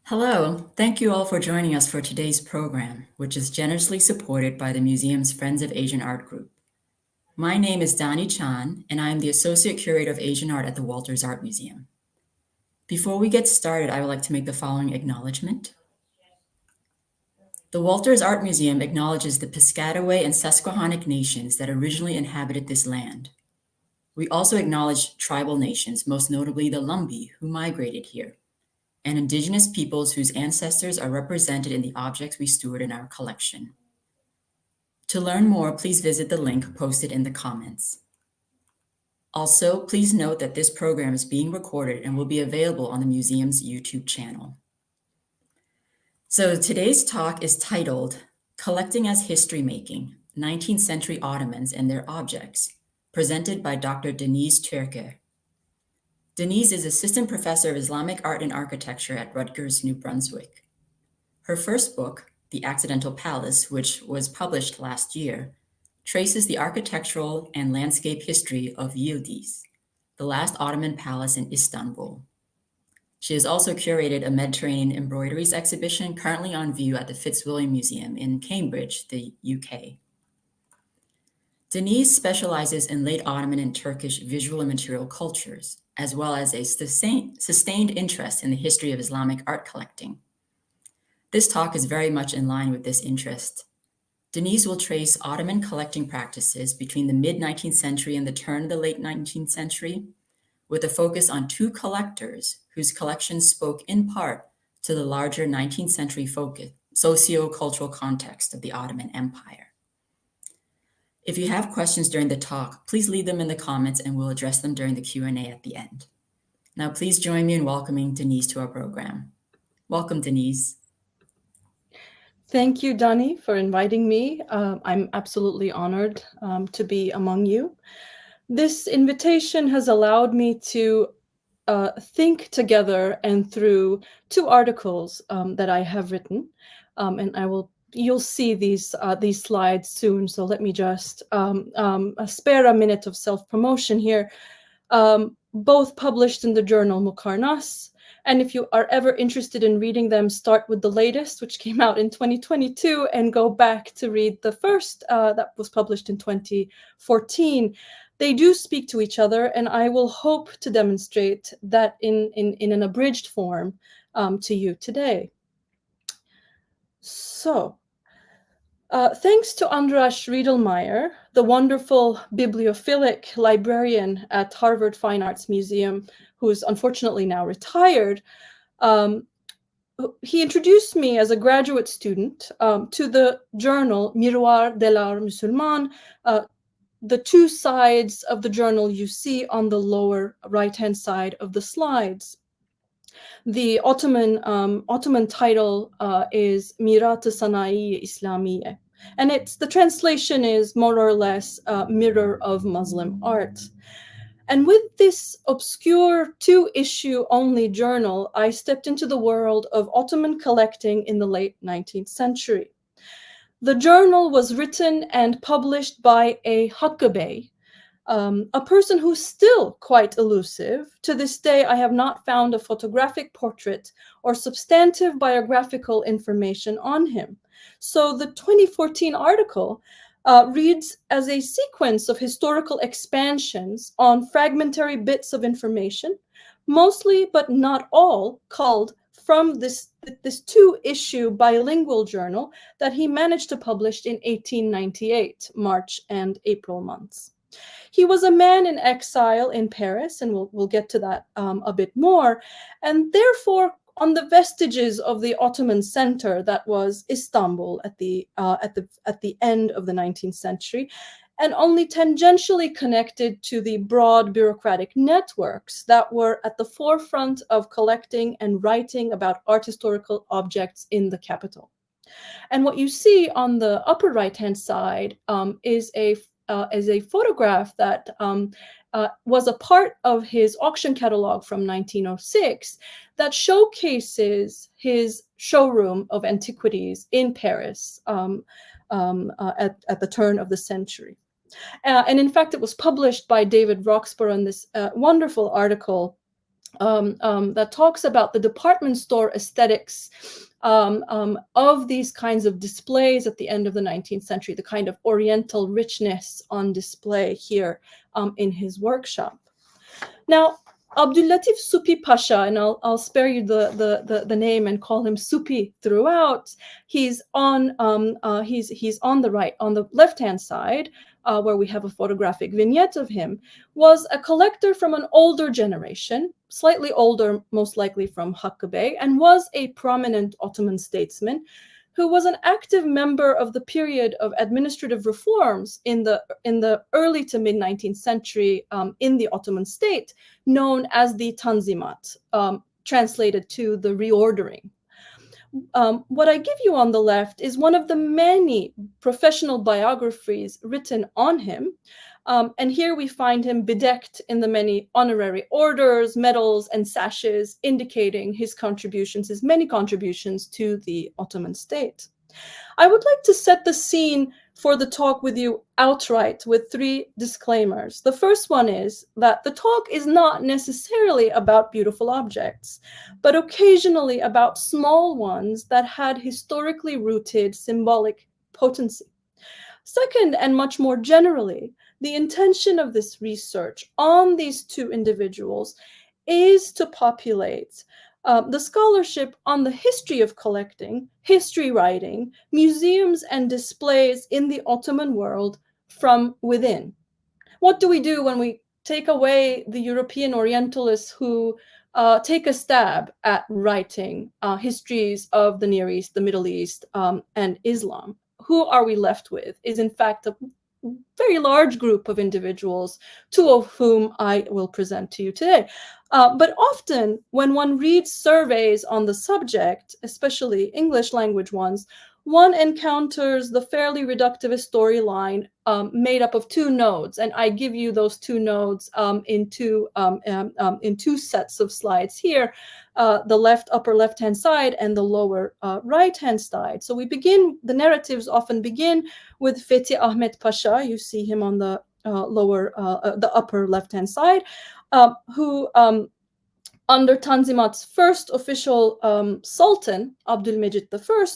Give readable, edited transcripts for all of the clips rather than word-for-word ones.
Hello, thank you all for joining us for today's program, which is generously supported by the museum's Friends of Asian Art group. My name is Dani Chan, and I am the Associate Curator of Asian Art at the Walters Art Museum. Before we get started, I would like to make the following acknowledgement. The Walters Art Museum acknowledges the Piscataway and Susquehannock nations that originally inhabited this land. We also acknowledge tribal nations, most notably the Lumbee, who migrated here, and indigenous peoples whose ancestors are represented in the objects we steward in our collection. To learn more, please visit the link posted in the comments. Also, please note that this program is being recorded and will be available on the museum's YouTube channel. So today's talk is titled, Collecting as History Making, 19th Century Ottomans and Their Objects, presented by Dr. Deniz Türker. Deniz is Assistant Professor of Islamic Art and Architecture at Rutgers-New Brunswick. Her first book, The Accidental Palace, which was published last year, traces the architectural and landscape history of Yıldız, the last Ottoman palace in Istanbul. She has also curated a Mediterranean embroideries exhibition currently on view at the Fitzwilliam Museum in Cambridge, the UK. Deniz specializes in late Ottoman and Turkish visual and material cultures, as well as a sustained interest in the history of Islamic art collecting. This talk is very much in line with this interest. Deniz will trace Ottoman collecting practices between the mid-19th century and the turn of the late 19th century, with a focus on two collectors whose collections spoke in part to the larger 19th century focus, socio-cultural context of the Ottoman Empire. If you have questions during the talk, please leave them in the comments and we'll address them during the Q&A at the end. Now, please join me in welcoming Deniz to our program. Welcome, Deniz. Thank you, Dani, for inviting me. I'm absolutely honored to be among you. This invitation has allowed me to think together and through two articles that I have written, and you'll see these slides soon. So let me just spare a minute of self-promotion here. Both published in the journal Mukarnas. And if you are ever interested in reading them, start with the latest, which came out in 2022, and go back to read the first that was published in 2014. They do speak to each other, and I will hope to demonstrate that in an abridged form to you today. So, thanks to Andras Riedelmeier, the wonderful bibliophilic librarian at Harvard Fine Arts Museum, who is unfortunately now retired, he introduced me as a graduate student to the journal Miroir de l'Art Musulman, the two sides of the journal you see on the lower right-hand side of the slides. The Ottoman title is Mirat-ı Sanayi İslamiye, and the translation is more or less Mirror of Muslim Art. And with this obscure two-issue only journal, I stepped into the world of Ottoman collecting in the late 19th century. The journal was written and published by a Hak Bey, a person who's still quite elusive. To this day, I have not found a photographic portrait or substantive biographical information on him. So the 2014 article reads as a sequence of historical expansions on fragmentary bits of information, mostly but not all culled from this two-issue bilingual journal that he managed to publish in 1898, March and April months. He was a man in exile in Paris, and we'll get to that a bit more, and therefore on the vestiges of the Ottoman center that was Istanbul at the end of the 19th century, and only tangentially connected to the broad bureaucratic networks that were at the forefront of collecting and writing about art historical objects in the capital. And what you see on the upper right-hand side is a photograph that was a part of his auction catalog from 1906 that showcases his showroom of antiquities in Paris at the turn of the century. And in fact, it was published by David Roxburgh in this wonderful article that talks about the department store aesthetics of these kinds of displays at the end of the 19th century, the kind of Oriental richness on display here in his workshop. Now, Abdüllatif Supi Pasha, and I'll spare you the name and call him Supi throughout. He's on the right, on the left-hand side, where we have a photographic vignette of him, was a collector from an older generation, slightly older, most likely from Hak Bey, and was a prominent Ottoman statesman who was an active member of the period of administrative reforms in the early to mid 19th century in the Ottoman state, known as the Tanzimat, translated to the reordering. What I give you on the left is one of the many professional biographies written on him. And here we find him bedecked in the many honorary orders, medals, and sashes, indicating his contributions, his many contributions to the Ottoman state. I would like to set the scene for the talk with you outright with 3 disclaimers. The first one is that the talk is not necessarily about beautiful objects, but occasionally about small ones that had historically rooted symbolic potency. Second, and much more generally, the intention of this research on these 2 individuals is to populate the scholarship on the history of collecting, history writing, museums and displays in the Ottoman world from within. What do we do when we take away the European Orientalists who take a stab at writing histories of the Near East, the Middle East, and Islam? Who are we left with is in fact a very large group of individuals, 2 of whom I will present to you today. But often when one reads surveys on the subject, especially English language ones, one encounters the fairly reductivist storyline made up of 2 nodes. And I give you those 2 nodes in 2 sets of slides here, the upper left-hand side and the lower right-hand side. So the narratives often begin with Fethi Ahmet Pasha. You see him on the the upper left-hand side, who under Tanzimat's first official sultan, Abdülmecit I,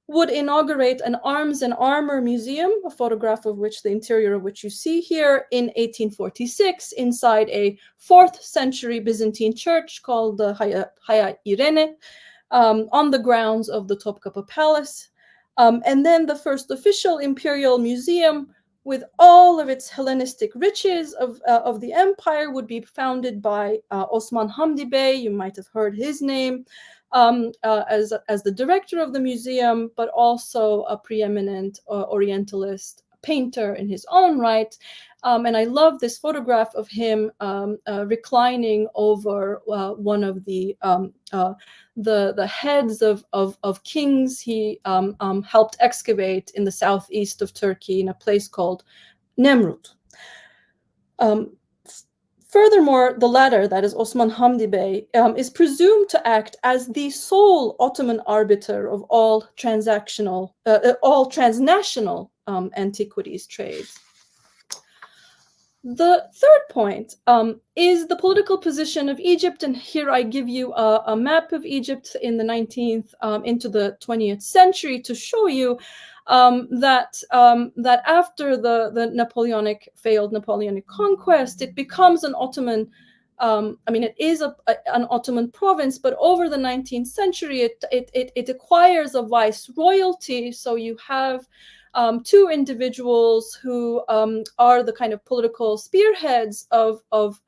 would inaugurate an arms and armor museum, a photograph of which, the interior of which you see here, in 1846 inside a 4th century Byzantine church called the Hagia Irene, on the grounds of the Topkapı Palace. And then the first official imperial museum with all of its Hellenistic riches of the empire would be founded by Osman Hamdi Bey. You might have heard his name as the director of the museum, but also a preeminent Orientalist painter in his own right. And I love this photograph of him reclining over one of the heads of kings he helped excavate in the southeast of Turkey in a place called Nemrut. Furthermore, the latter, that is Osman Hamdi Bey, is presumed to act as the sole Ottoman arbiter of all transnational antiquities trades. The third point is the political position of Egypt, and here I give you a map of Egypt in the 19th into the 20th century to show you that after the failed Napoleonic conquest, it becomes an Ottoman. It is an Ottoman province, but over the 19th century, it acquires a viceroyalty. So you have 2 individuals who are the kind of political spearheads of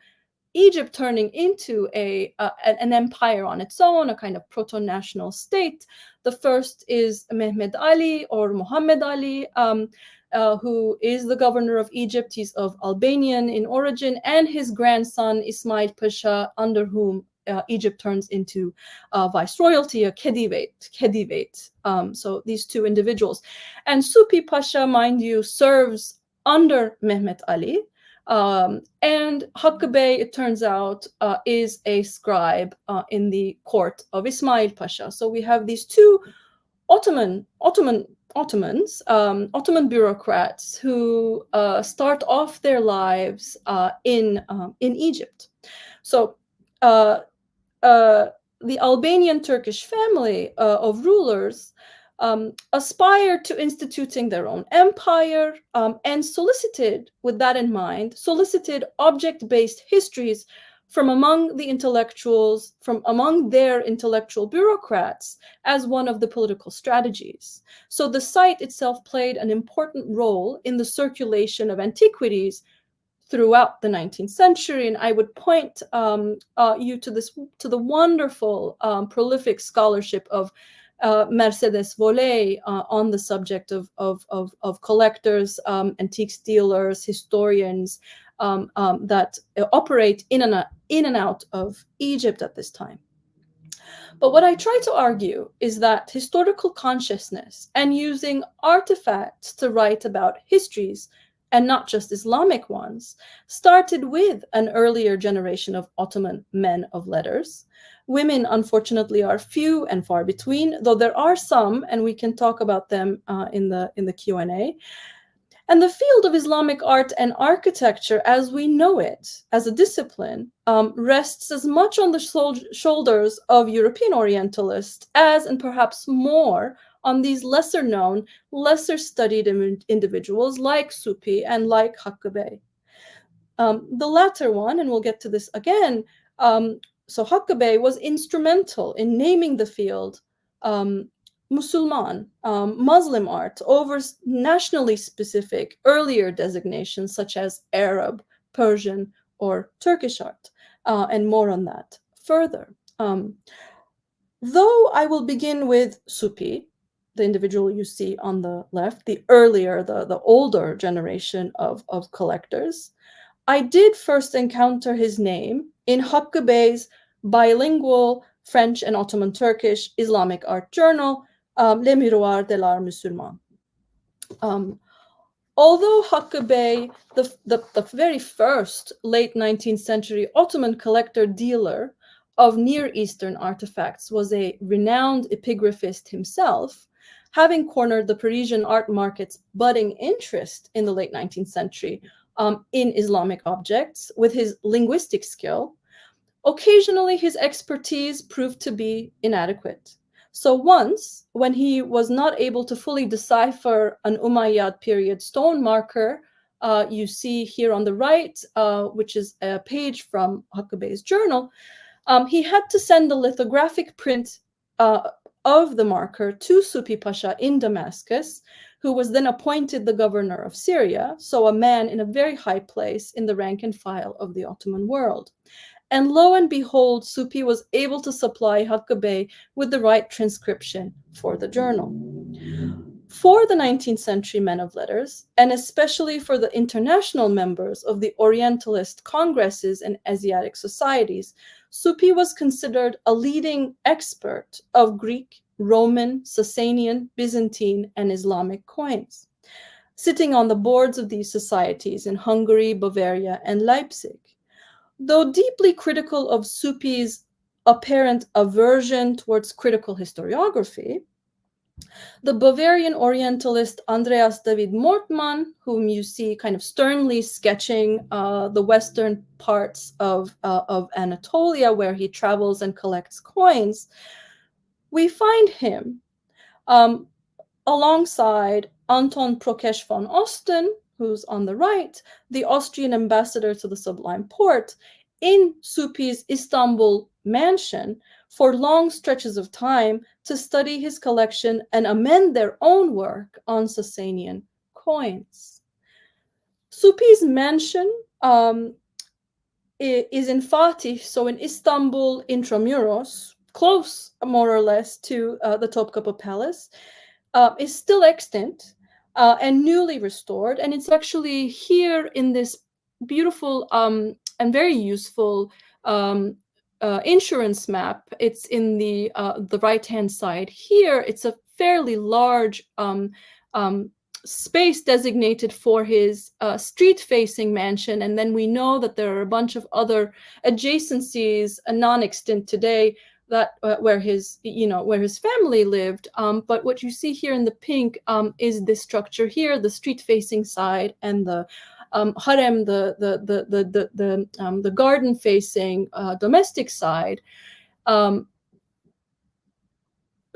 Egypt turning into an empire on its own, a kind of proto-national state. The first is Mehmed Ali, or Muhammad Ali, who is the governor of Egypt. He's of Albanian in origin, and his grandson Ismail Pasha, under whom Egypt turns into viceroyalty, a khedivate. So these 2 individuals. And Supi Pasha, mind you, serves under Mehmet Ali. And Hak Bey, it turns out, is a scribe in the court of Ismail Pasha. So we have these 2 Ottoman bureaucrats who start off their lives in Egypt. So the Albanian Turkish family of rulers aspired to instituting their own empire and solicited, with that in mind, solicited object-based histories from among the intellectuals, from among their intellectual bureaucrats as one of the political strategies. So the site itself played an important role in the circulation of antiquities throughout the 19th century. And I would point you to the wonderful, prolific scholarship of Mercedes Voley on the subject of collectors, antiques dealers, historians that operate in and out of Egypt at this time. But what I try to argue is that historical consciousness and using artifacts to write about histories, and not just Islamic ones, started with an earlier generation of Ottoman men of letters. Women, unfortunately, are few and far between, though there are some, and we can talk about them in the Q&A. And the field of Islamic art and architecture, as we know it, as a discipline, rests as much on the shoulders of European Orientalists as, and perhaps more, on these lesser known, lesser studied individuals like Supi and like Hak Bey. The latter one, and we'll get to this again, so Hak Bey was instrumental in naming the field Musulman, Muslim art, over nationally specific earlier designations such as Arab, Persian, or Turkish art, and more on that further. Though I will begin with Supi, the individual you see on the left, the earlier, the older generation of collectors, I did first encounter his name in Hak Bey's bilingual French and Ottoman Turkish Islamic art journal, Le Miroir de l'Art Musulman. Although Hak Bey, the very first late 19th century Ottoman collector-dealer of Near Eastern artifacts, was a renowned epigraphist himself, having cornered the Parisian art market's budding interest in the late 19th century in Islamic objects with his linguistic skill, occasionally his expertise proved to be inadequate. So once, when he was not able to fully decipher an Umayyad period stone marker, you see here on the right, which is a page from Hak Bey's journal, he had to send the lithographic print of the marker to Supi Pasha in Damascus, who was then appointed the governor of Syria, so a man in a very high place in the rank and file of the Ottoman world. And lo and behold, Supi was able to supply Hak Bey with the right transcription for the journal. For the 19th century men of letters, and especially for the international members of the Orientalist congresses and Asiatic societies, Supi was considered a leading expert of Greek, Roman, Sasanian, Byzantine, and Islamic coins, sitting on the boards of these societies in Hungary, Bavaria, and Leipzig. Though deeply critical of Supi's apparent aversion towards critical historiography, the Bavarian Orientalist Andreas David Mortmann, whom you see kind of sternly sketching the western parts of Anatolia, where he travels and collects coins, we find him alongside Anton Prokesh von Osten, who's on the right, the Austrian ambassador to the Sublime Porte, in Supi's Istanbul mansion for long stretches of time to study his collection and amend their own work on Sasanian coins. Supi's mansion is in Fatih, so in Istanbul, Intramuros, close more or less to the Topkapı Palace, is still extant and newly restored. And it's actually here in this beautiful and very useful insurance map. It's in the right-hand side here. It's a fairly large space designated for his street-facing mansion, and then we know that there are a bunch of other adjacencies, non-extant today, that where his family lived. But what you see here in the pink is this structure here, the street-facing side, and the harem, the garden-facing domestic side.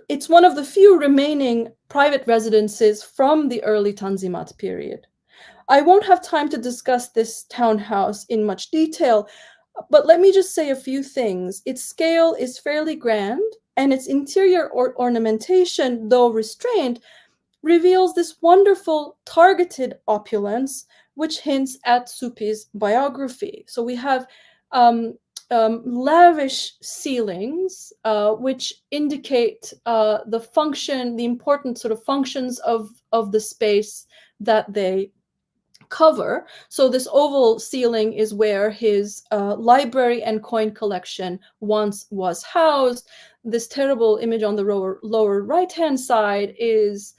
It's one of the few remaining private residences from the early Tanzimat period. I won't have time to discuss this townhouse in much detail, but let me just say a few things. Its scale is fairly grand, and its interior ornamentation, though restrained, reveals this wonderful targeted opulence, which hints at Supi's biography. So we have lavish ceilings, which indicate the important sort of functions of the space that they cover. So this oval ceiling is where his library and coin collection once was housed. This terrible image on the lower right-hand side is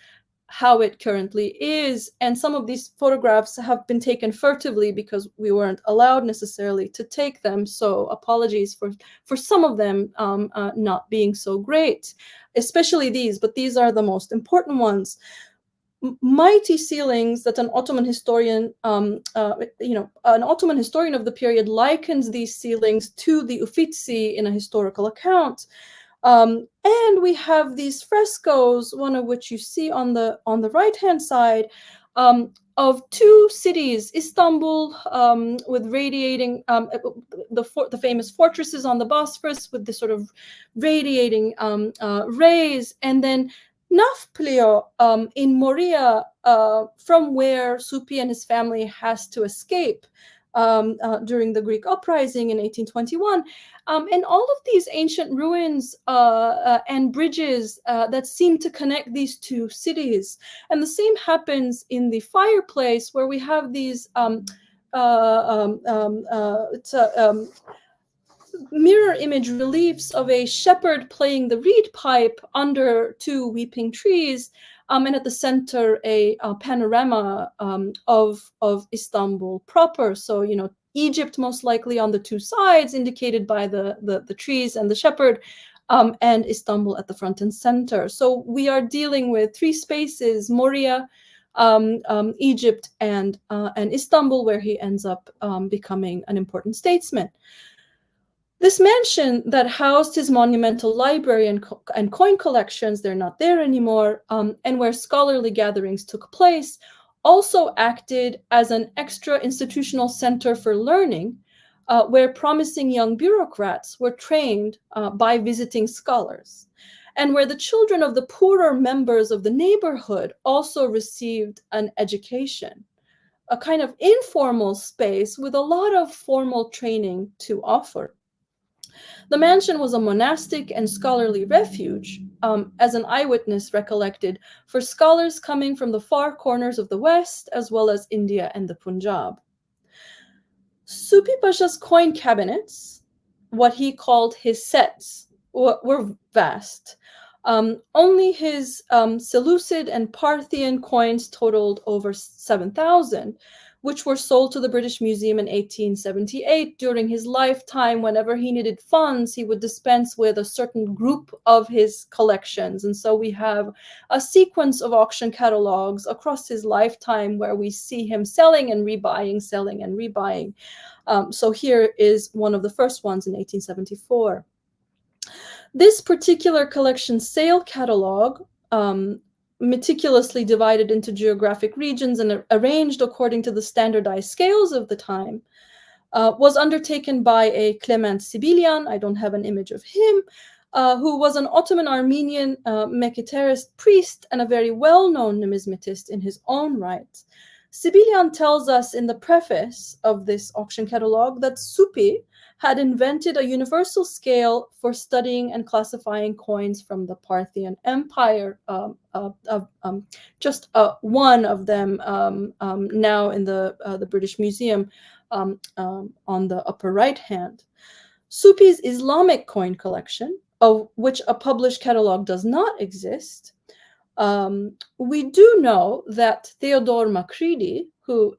how it currently is. And some of these photographs have been taken furtively because we weren't allowed necessarily to take them. So apologies for some of them not being so great, especially these, but these are the most important ones. Mighty ceilings that an Ottoman historian, an Ottoman historian of the period likens these ceilings to the Uffizi in a historical account. And we have these frescoes, one of which you see on the right-hand side, of two cities, Istanbul, with radiating, the famous fortresses on the Bosphorus with this sort of radiating rays, and then Nafplio in Moria, from where Supi and his family has to escape during the Greek uprising in 1821. And all of these ancient ruins and bridges that seem to connect these two cities. And the same happens in the fireplace, where we have these mirror image reliefs of a shepherd playing the reed pipe under two weeping trees, and at the center a panorama of Istanbul proper. So, Egypt most likely on the two sides, indicated by the trees and the shepherd, and Istanbul at the front and center. So we are dealing with three spaces: Moria, Egypt, and Istanbul, where he ends up becoming an important statesman. This mansion that housed his monumental library and coin collections, they're not there anymore, and where scholarly gatherings took place, also acted as an extra institutional center for learning, where promising young bureaucrats were trained by visiting scholars, and where the children of the poorer members of the neighborhood also received an education, a kind of informal space with a lot of formal training to offer. The mansion was a monastic and scholarly refuge, as an eyewitness recollected, for scholars coming from the far corners of the West, as well as India and the Punjab. Supi Pasha's coin cabinets, what he called his sets, were vast. Only his Seleucid and Parthian coins totaled over 7,000, which were sold to the British Museum in 1878. During his lifetime, whenever he needed funds, he would dispense with a certain group of his collections. And so we have a sequence of auction catalogs across his lifetime where we see him selling and rebuying, selling and rebuying. So here is one of the first ones in 1874. This particular collection sale catalog, meticulously divided into geographic regions and arranged according to the standardized scales of the time, was undertaken by a Clement Sibilian. I don't have an image of him, who was an Ottoman Armenian Mekiterist priest and a very well-known numismatist in his own right. Sibilian tells us in the preface of this auction catalog that Supi had invented a universal scale for studying and classifying coins from the Parthian Empire, just one of them now in the British Museum on the upper right hand. Supi's Islamic coin collection, of which a published catalog does not exist. We do know that Theodore Macready, who,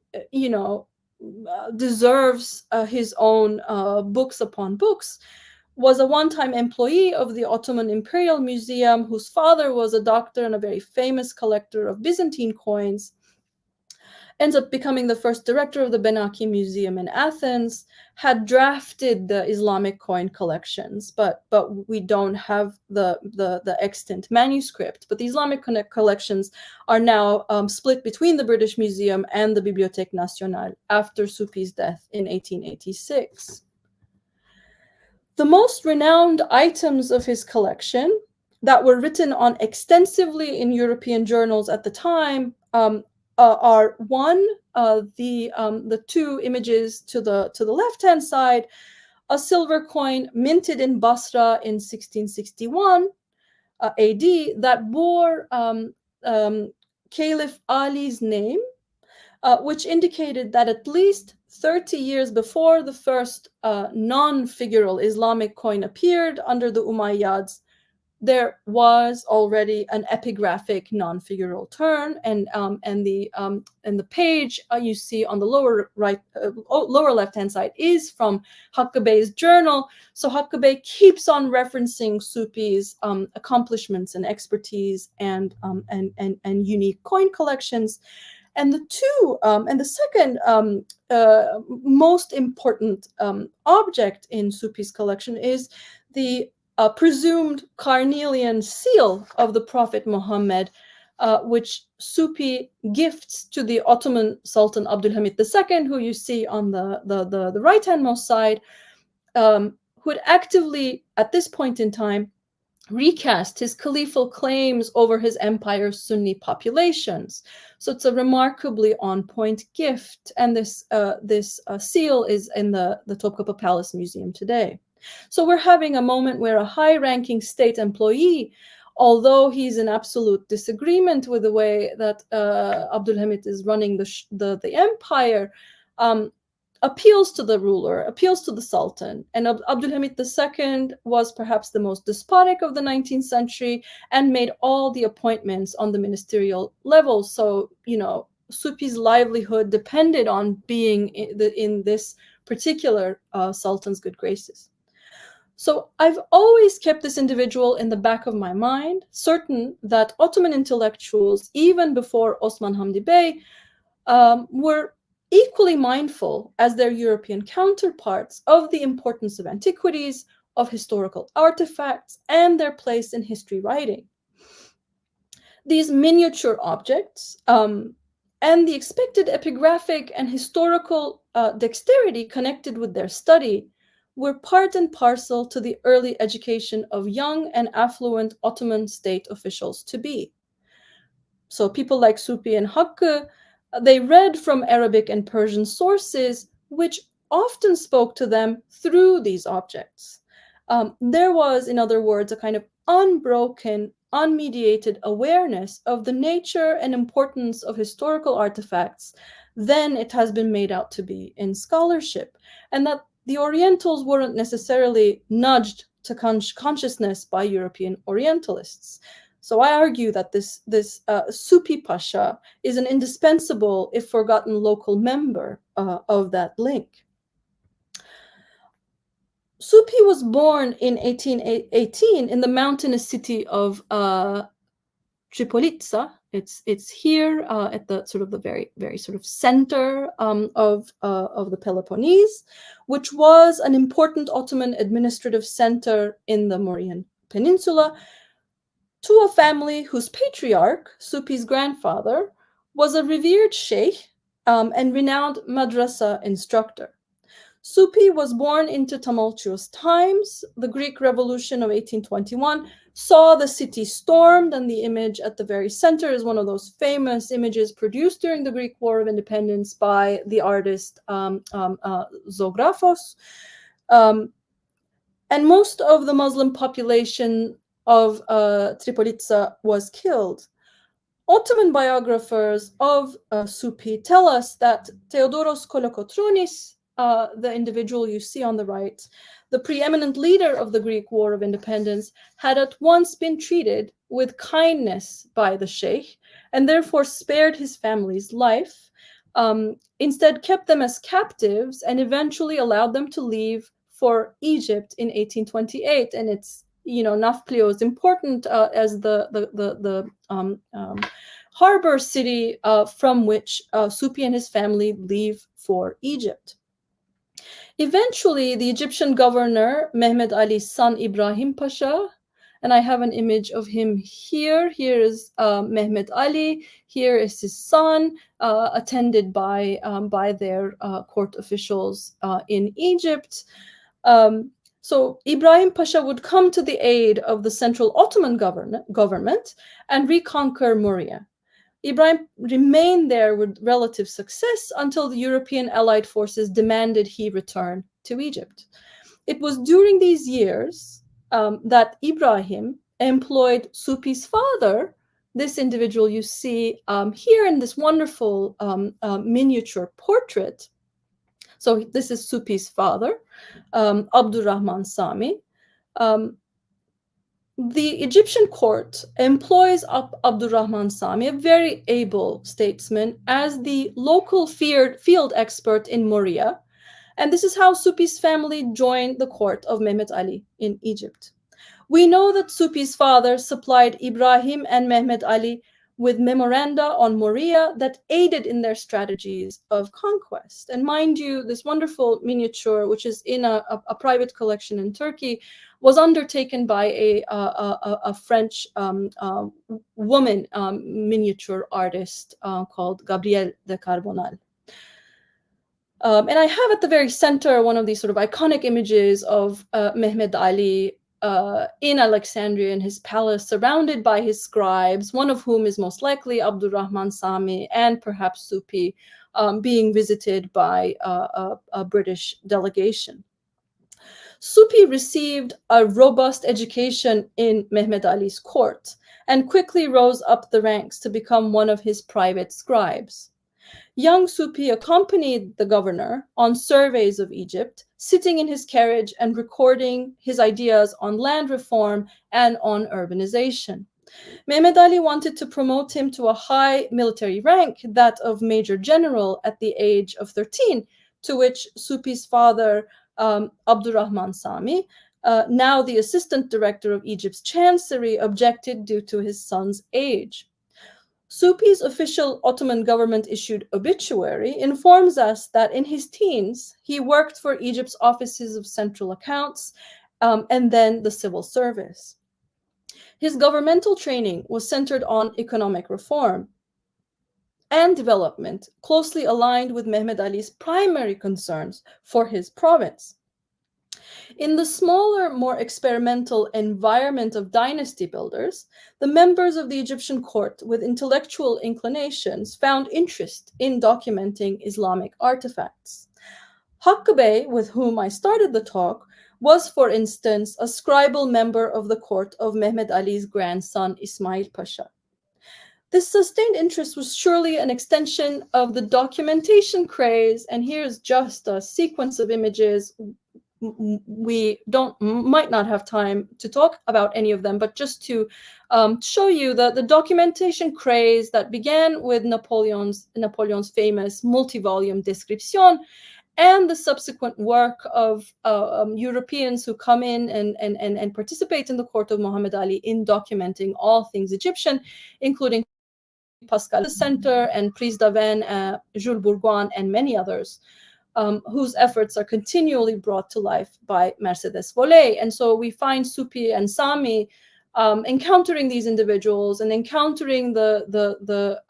deserves his own books upon books, was a one-time employee of the Ottoman Imperial Museum, whose father was a doctor and a very famous collector of Byzantine coins. ends up becoming the first director of the Benaki Museum in Athens, had drafted the Islamic coin collections, but we don't have the extant manuscript. But the Islamic collections are now split between the British Museum and the Bibliothèque Nationale after Supi's death in 1886. The most renowned items of his collection that were written on extensively in European journals at the time are one, the two images to the left-hand side, a silver coin minted in Basra in 1661 AD that bore Caliph Ali's name, which indicated that at least 30 years before the first non-figural Islamic coin appeared under the Umayyads, there was already an epigraphic non-figural turn, and the page you see on the lower left-hand side is from Hak Bey's journal. So Hak Bey keeps on referencing Supi's accomplishments and expertise and unique coin collections. And the second most important object in Supi's collection is the presumed carnelian seal of the Prophet Muhammad, which Supi gifts to the Ottoman Sultan Abdülhamid II, who you see on the right-handmost side, who had actively, at this point in time, recast his caliphal claims over his empire's Sunni populations. So it's a remarkably on-point gift, and this seal is in the Topkapı Palace Museum today. So we're having a moment where a high-ranking state employee, although he's in absolute disagreement with the way that Abdülhamid is running the empire, appeals to the ruler, appeals to the Sultan. And Abdülhamid II was perhaps the most despotic of the 19th century and made all the appointments on the ministerial level. So, Supi's livelihood depended on being in this particular Sultan's good graces. So I've always kept this individual in the back of my mind, certain that Ottoman intellectuals, even before Osman Hamdi Bey, were equally mindful as their European counterparts of the importance of antiquities, of historical artifacts, and their place in history writing. These miniature objects and the expected epigraphic and historical dexterity connected with their study were part and parcel to the early education of young and affluent Ottoman state officials to be. So people like Supi and Hakkı, they read from Arabic and Persian sources, which often spoke to them through these objects. There was, in other words, a kind of unbroken, unmediated awareness of the nature and importance of historical artifacts than it has been made out to be in scholarship, and that the Orientals weren't necessarily nudged to consciousness by European Orientalists. So I argue that this Supi Pasha is an indispensable, if forgotten, local member of that link. Supi was born in 1818 in the mountainous city of Tripolitsa. It's here at the sort of the very sort of center of the Peloponnese, which was an important Ottoman administrative center in the Mauryan Peninsula, to a family whose patriarch, Supi's grandfather, was a revered sheikh and renowned madrasa instructor. Supi was born into tumultuous times. The Greek Revolution of 1821 saw the city stormed, and the image at the very center is one of those famous images produced during the Greek War of Independence by the artist Zographos. And most of the Muslim population of Tripolitsa was killed. Ottoman biographers of Supi tell us that Theodoros Kolokotronis, the individual you see on the right, the preeminent leader of the Greek War of Independence, had at once been treated with kindness by the sheikh and therefore spared his family's life, instead kept them as captives and eventually allowed them to leave for Egypt in 1828. And it's, Nafplio is important as the harbor city from which Supi and his family leave for Egypt. Eventually, the Egyptian governor, Mehmed Ali's son, Ibrahim Pasha, and I have an image of him here. Here is Mehmed Ali. Here is his son, attended by their court officials in Egypt. So Ibrahim Pasha would come to the aid of the Central Ottoman government and reconquer Moria. Ibrahim remained there with relative success until the European Allied forces demanded he return to Egypt. It was during these years that Ibrahim employed Supi's father, this individual you see here in this wonderful miniature portrait. So this is Supi's father, Abdurrahman Sami. The Egyptian court employs Abdurrahman Sami, a very able statesman, as the local field expert in Moria. And this is how Supi's family joined the court of Mehmed Ali in Egypt. We know that Supi's father supplied Ibrahim and Mehmed Ali with memoranda on Moria that aided in their strategies of conquest. And mind you, this wonderful miniature, which is in a private collection in Turkey, was undertaken by a French woman miniature artist called Gabrielle de Carbonal. And I have at the very center one of these sort of iconic images of Mehmed Ali in Alexandria in his palace, surrounded by his scribes, one of whom is most likely Abdurrahman Sami and perhaps Supi, being visited by a British delegation. Supi received a robust education in Mehmed Ali's court and quickly rose up the ranks to become one of his private scribes. Young Supi accompanied the governor on surveys of Egypt, sitting in his carriage and recording his ideas on land reform and on urbanization. Mehmed Ali wanted to promote him to a high military rank, that of Major General, at the age of 13, to which Supi's father, Abdurrahman Sami, now the Assistant Director of Egypt's Chancery, objected due to his son's age. Supi's official Ottoman government-issued obituary informs us that in his teens, he worked for Egypt's offices of central accounts and then the civil service. His governmental training was centered on economic reform and development, closely aligned with Mehmed Ali's primary concerns for his province. In the smaller, more experimental environment of dynasty builders, the members of the Egyptian court with intellectual inclinations found interest in documenting Islamic artifacts. Hak Bey, with whom I started the talk, was, for instance, a scribal member of the court of Mehmed Ali's grandson, Ismail Pasha. This sustained interest was surely an extension of the documentation craze, and here's just a sequence of images. We might not have time to talk about any of them, but just to show you the documentation craze that began with Napoleon's famous multi-volume Description, and the subsequent work of Europeans who come in and participate in the court of Muhammad Ali in documenting all things Egyptian, including Pascal Center and Prise d'Aven, Jules Bourgoin, and many others. Whose efforts are continually brought to life by Mercedes Voley. And so we find Supi and Sami encountering these individuals and encountering the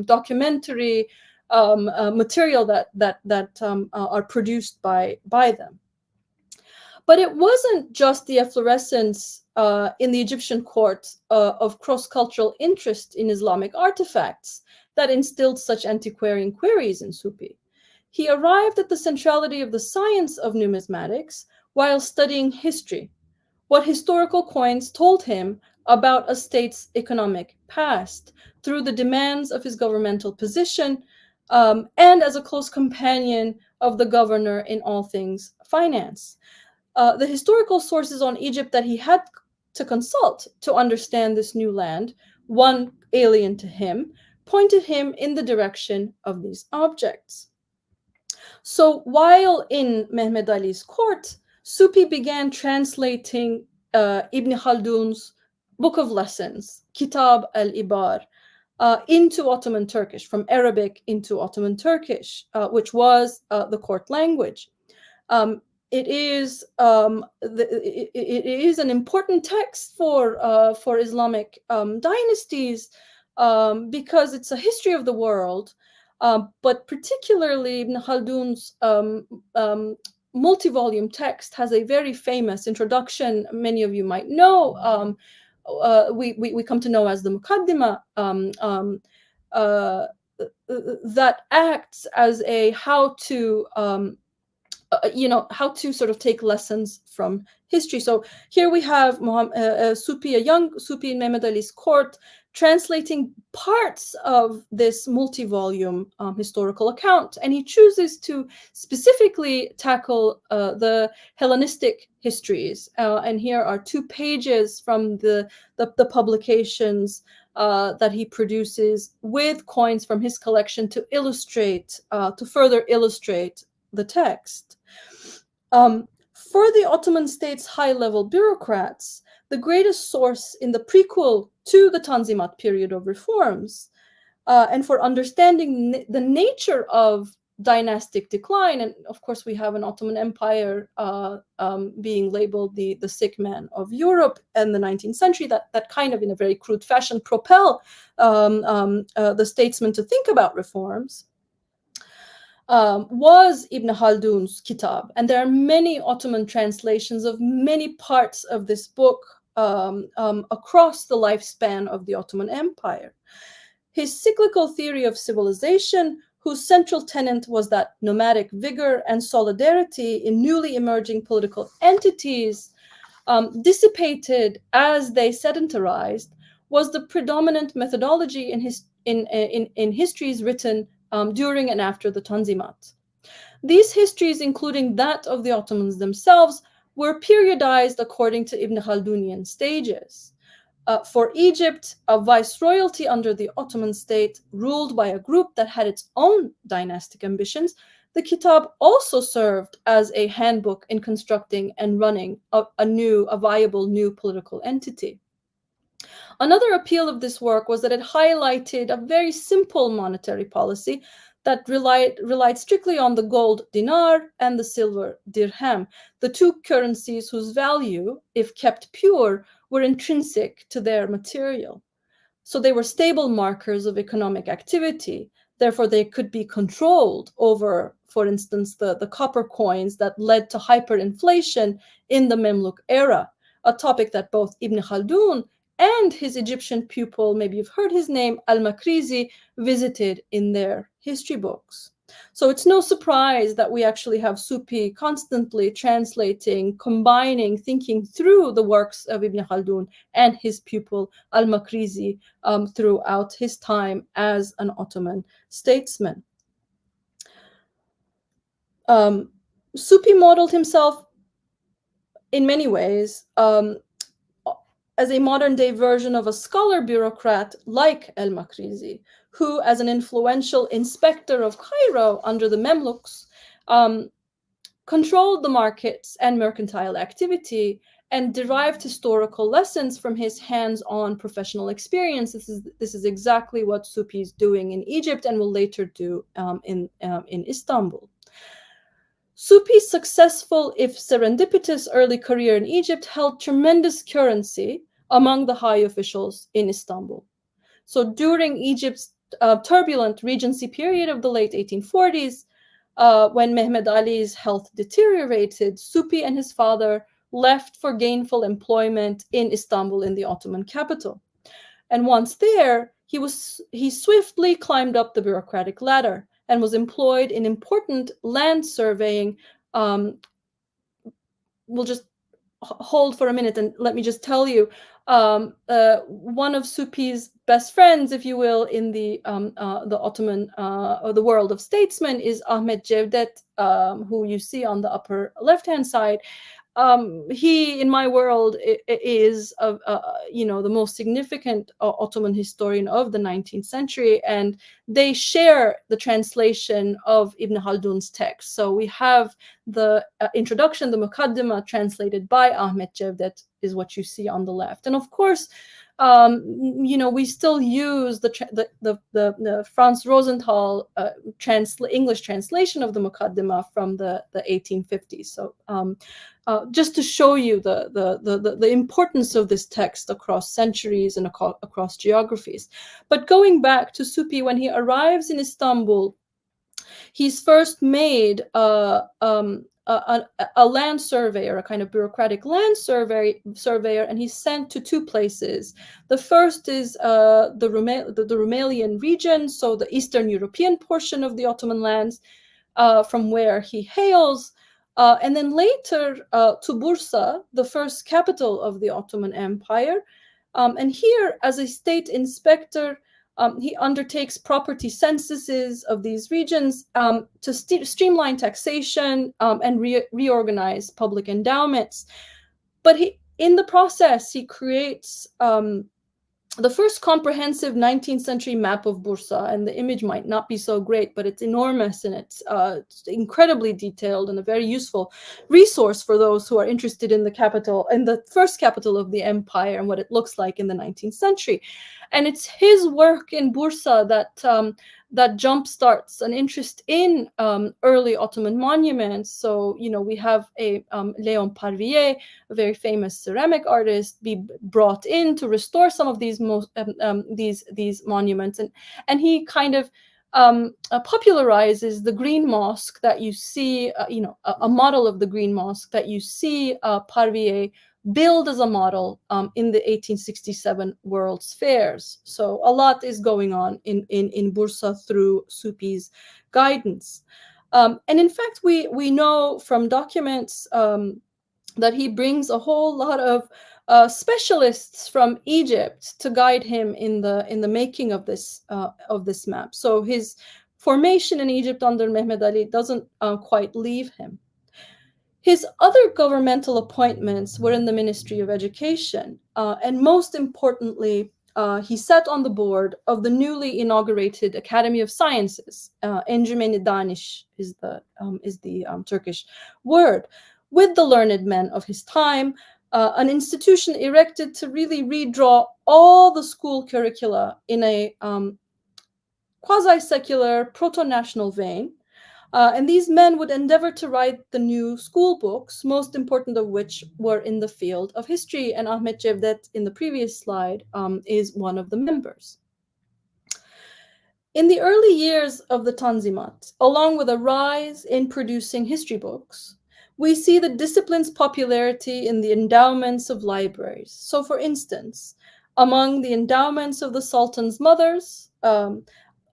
documentary material that are produced by them. But it wasn't just the efflorescence in the Egyptian court of cross-cultural interest in Islamic artifacts that instilled such antiquarian queries in Supi. He arrived at the centrality of the science of numismatics while studying history, what historical coins told him about a state's economic past through the demands of his governmental position, and as a close companion of the governor in all things finance. The historical sources on Egypt that he had to consult to understand this new land, one alien to him, pointed him in the direction of these objects. So while in Mehmed Ali's court, Supi began translating Ibn Khaldun's Book of Lessons, Kitab al-Ibar, into Ottoman Turkish, from Arabic into Ottoman Turkish, which was the court language. It is an important text for Islamic dynasties because it's a history of the world, but particularly Ibn Khaldun's multi-volume text has a very famous introduction. Many of you might know. We come to know as the Muqaddimah, that acts as a how to sort of take lessons from history. So here we have Supi, a young Supi in Mehmed Ali's court, translating parts of this multi-volume historical account. And he chooses to specifically tackle the Hellenistic histories. And here are 2 pages from the publications that he produces with coins from his collection to illustrate, to further illustrate the text. For the Ottoman state's high-level bureaucrats, the greatest source in the prequel to the Tanzimat period of reforms, and for understanding the nature of dynastic decline, and of course we have an Ottoman Empire being labeled the sick man of Europe in the 19th century, that kind of, in a very crude fashion, propel the statesmen to think about reforms. Was Ibn Khaldun's Kitab. And there are many Ottoman translations of many parts of this book across the lifespan of the Ottoman Empire. His cyclical theory of civilization, whose central tenet was that nomadic vigor and solidarity in newly emerging political entities dissipated as they sedentarized, was the predominant methodology in histories written during and after the Tanzimat. These histories, including that of the Ottomans themselves, were periodized according to Ibn Khaldunian stages. For Egypt, a viceroyalty under the Ottoman state ruled by a group that had its own dynastic ambitions, the Kitab also served as a handbook in constructing and running a viable new political entity. Another appeal of this work was that it highlighted a very simple monetary policy that relied strictly on the gold dinar and the silver dirham, the 2 currencies whose value, if kept pure, were intrinsic to their material. So they were stable markers of economic activity. Therefore, they could be controlled over, for instance, the copper coins that led to hyperinflation in the Mamluk era, a topic that both Ibn Khaldun and his Egyptian pupil, maybe you've heard his name, Al-Makrizi, visited in their history books. So it's no surprise that we actually have Supi constantly translating, combining, thinking through the works of Ibn Khaldun and his pupil Al-Makrizi throughout his time as an Ottoman statesman. Supi modeled himself in many ways as a modern-day version of a scholar bureaucrat like Al-Makrizi, who, as an influential inspector of Cairo under the Mamluks, controlled the markets and mercantile activity and derived historical lessons from his hands-on professional experience. This is exactly what Supi is doing in Egypt and will later do in Istanbul. Supi's successful, if serendipitous, early career in Egypt held tremendous currency among the high officials in Istanbul. So during Egypt's turbulent regency period of the late 1840s, when Mehmed Ali's health deteriorated, Supi and his father left for gainful employment in Istanbul, in the Ottoman capital. And once there, he swiftly climbed up the bureaucratic ladder and was employed in important land surveying. We'll just hold for a minute and let me just tell you, one of Supi's best friends, if you will, in the Ottoman or the world of statesmen is Ahmet Cevdet, who you see on the upper left-hand side. He, in my world, is the most significant Ottoman historian of the 19th century, and they share the translation of Ibn Khaldun's text. So we have the introduction, the Muqaddimah, translated by Ahmet Cevdet, is what you see on the left. And of course, we still use the Franz Rosenthal English translation of the Muqaddimah from the 1850s. So just to show you the importance of this text across centuries and across geographies. But going back to Supi, when he arrives in Istanbul, he's first made a land surveyor, a kind of bureaucratic land surveyor, and he's sent to two places. The first is the Rumelian region, so the Eastern European portion of the Ottoman lands, from where he hails, and then later to Bursa, the first capital of the Ottoman Empire. And here, as a state inspector, he undertakes property censuses of these regions to streamline taxation and reorganize public endowments. But in the process, he creates the first comprehensive 19th century map of Bursa, and the image might not be so great, but it's enormous and it's incredibly detailed and a very useful resource for those who are interested in the capital, in the first capital of the empire and what it looks like in the 19th century. And it's his work in Bursa that jumpstarts an interest in early Ottoman monuments. So, we have a Léon Parvier, a very famous ceramic artist, be brought in to restore some of these these monuments, and he kind of popularizes the Green Mosque that you see, a model of the Green Mosque that you see Parvier build as a model in the 1867 World's Fairs. So a lot is going on in Bursa through Supi's guidance. And in fact, we know from documents that he brings a whole lot of specialists from Egypt to guide him in the making of this map. So his formation in Egypt under Mehmed Ali doesn't quite leave him. His other governmental appointments were in the Ministry of Education, and most importantly, he sat on the board of the newly inaugurated Academy of Sciences. Encümeni Danish is the Turkish word, with the learned men of his time, an institution erected to really redraw all the school curricula in a quasi-secular, proto-national vein. And these men would endeavor to write the new school books, most important of which were in the field of history. And Ahmet Cevdet, in the previous slide, is one of the members. In the early years of the Tanzimat, along with a rise in producing history books, we see the discipline's popularity in the endowments of libraries. So, for instance, among the endowments of the Sultan's mothers,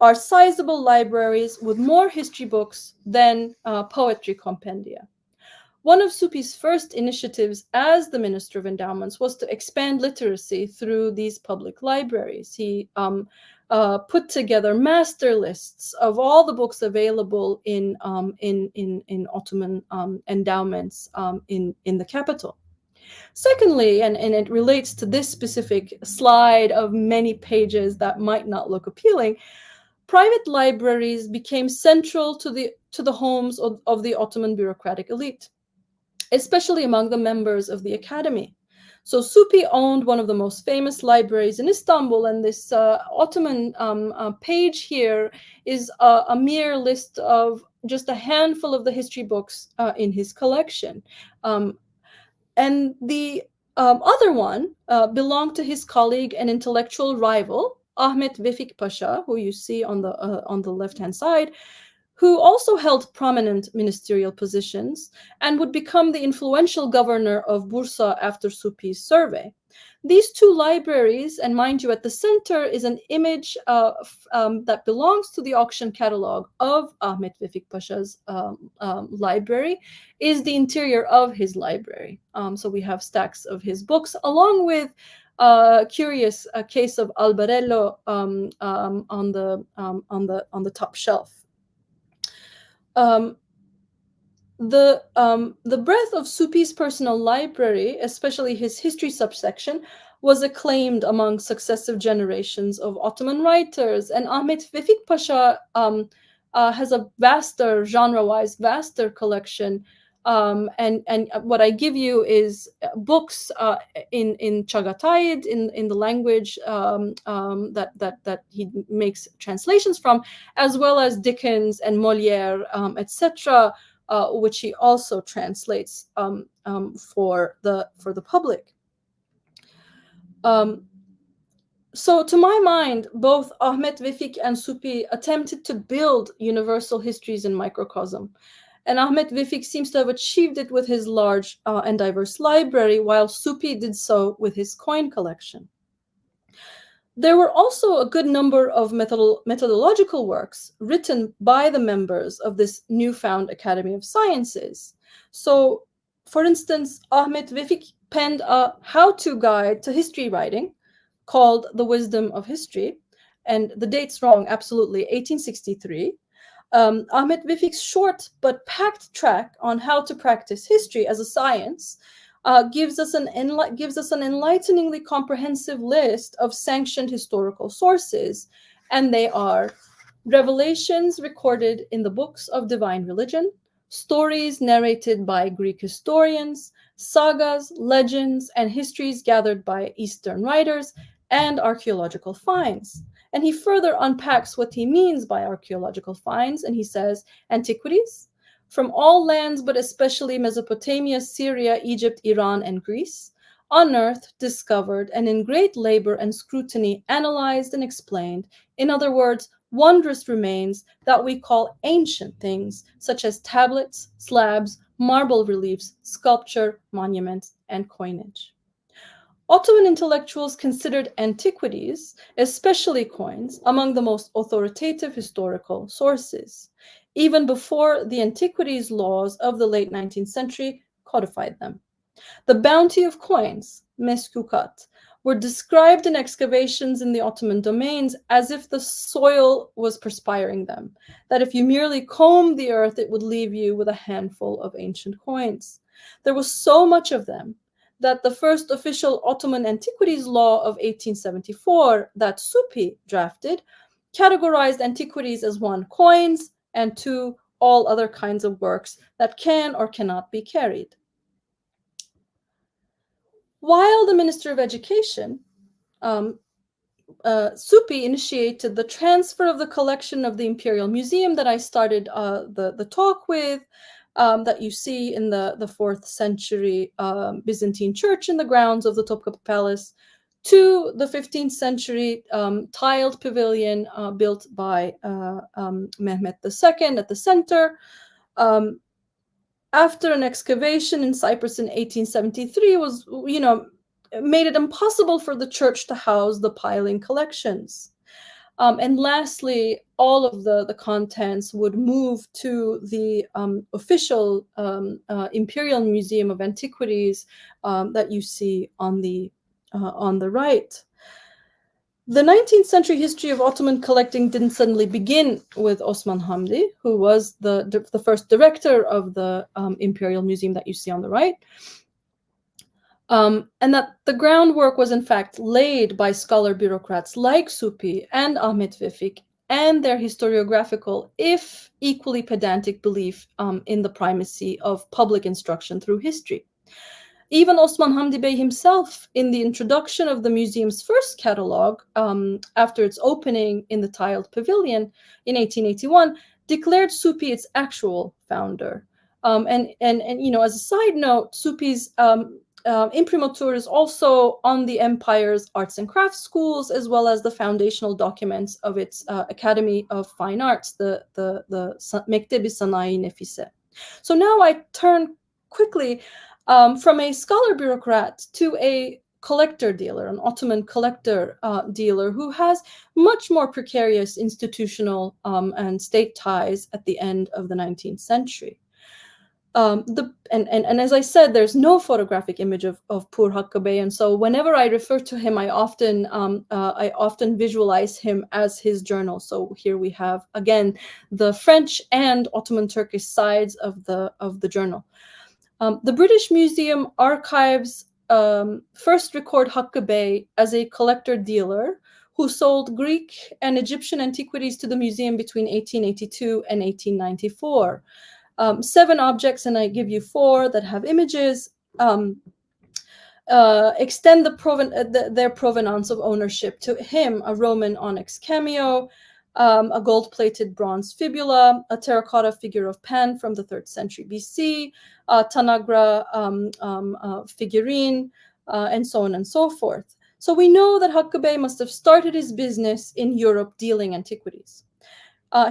are sizable libraries with more history books than poetry compendia. One of Supi's first initiatives as the Minister of Endowments was to expand literacy through these public libraries. He put together master lists of all the books available in Ottoman endowments in the capital. Secondly, and it relates to this specific slide of many pages that might not look appealing, private libraries became central to the homes of the Ottoman bureaucratic elite, especially among the members of the academy. So Supi owned one of the most famous libraries in Istanbul, and this Ottoman page here is a mere list of just a handful of the history books in his collection. And the other one belonged to his colleague and intellectual rival, Ahmet Vefik Pasha, who you see on the left-hand side, who also held prominent ministerial positions and would become the influential governor of Bursa after Supi's survey. These two libraries, and mind you, at the center is an image that belongs to the auction catalog of Ahmet Vefik Pasha's library, is the interior of his library. So we have stacks of his books, along with curious case of Albarello on the top shelf. The breadth of Supi's personal library, especially his history subsection, was acclaimed among successive generations of Ottoman writers. And Ahmet Vefik Pasha has a vaster, genre-wise, vaster collection. And what I give you is books in Chagatai, in the language that he makes translations from, as well as Dickens and Molière, etc., which he also translates for the public. So to my mind, both Ahmet Vefik and Supi attempted to build universal histories in microcosm. And Ahmet Vefik seems to have achieved it with his large and diverse library, while Supi did so with his coin collection. There were also a good number of methodological works written by the members of this newfound Academy of Sciences. So, for instance, Ahmet Vefik penned a how-to guide to history writing called The Wisdom of History, and the date's wrong, absolutely, 1863. Ahmet Vefik's short but packed track on how to practice history as a science gives us an enlighteningly comprehensive list of sanctioned historical sources, and they are revelations recorded in the books of divine religion, stories narrated by Greek historians, sagas, legends, and histories gathered by Eastern writers, and archaeological finds. And he further unpacks what he means by archaeological finds, and he says, antiquities from all lands, but especially Mesopotamia, Syria, Egypt, Iran, and Greece, unearthed, discovered, and in great labor and scrutiny analyzed and explained. In other words, wondrous remains that we call ancient things, such as tablets, slabs, marble reliefs, sculpture, monuments, and coinage. Ottoman intellectuals considered antiquities, especially coins, among the most authoritative historical sources, even before the antiquities laws of the late 19th century codified them. The bounty of coins, meskukat, were described in excavations in the Ottoman domains as if the soil was perspiring them, that if you merely combed the earth, it would leave you with a handful of ancient coins. There was so much of them that the first official Ottoman antiquities law of 1874 that Supi drafted categorized antiquities as 1, coins, and 2, all other kinds of works that can or cannot be carried. While the Minister of Education, Supi initiated the transfer of the collection of the Imperial Museum that I started the talk with, that you see in the 4th century Byzantine church in the grounds of the Topkapı Palace, to the 15th century tiled pavilion built by Mehmet II at the center. After an excavation in Cyprus in 1873 was, made it impossible for the church to house the piling collections. And lastly, all of the contents would move to the official Imperial Museum of Antiquities that you see on the right. The 19th century history of Ottoman collecting didn't suddenly begin with Osman Hamdi, who was the first director of the Imperial Museum that you see on the right. And that the groundwork was in fact laid by scholar bureaucrats like Supi and Ahmet Vefik and their historiographical, if equally pedantic, belief in the primacy of public instruction through history. Even Osman Hamdi Bey himself, in the introduction of the museum's first catalog after its opening in the tiled pavilion in 1881, declared Supi its actual founder. And as a side note, Supi's imprimatur is also on the empire's arts and crafts schools, as well as the foundational documents of its Academy of Fine Arts, the Mektebi Sanayi Nefise. So now I turn quickly from a scholar bureaucrat to a collector dealer, an Ottoman collector dealer who has much more precarious institutional and state ties at the end of the 19th century. As I said, there's no photographic image of poor Hak Bey, and so whenever I refer to him, I often visualize him as his journal. So here we have again the French and Ottoman Turkish sides of the journal. The British Museum archives first record Hak Bey as a collector dealer who sold Greek and Egyptian antiquities to the museum between 1882 and 1894. 7 objects, and I give you 4 that have images, extend their provenance of ownership to him: a Roman onyx cameo, a gold-plated bronze fibula, a terracotta figure of Pan from the 3rd century BC, a Tanagra figurine, and so on and so forth. So we know that Hak Bey must have started his business in Europe dealing antiquities.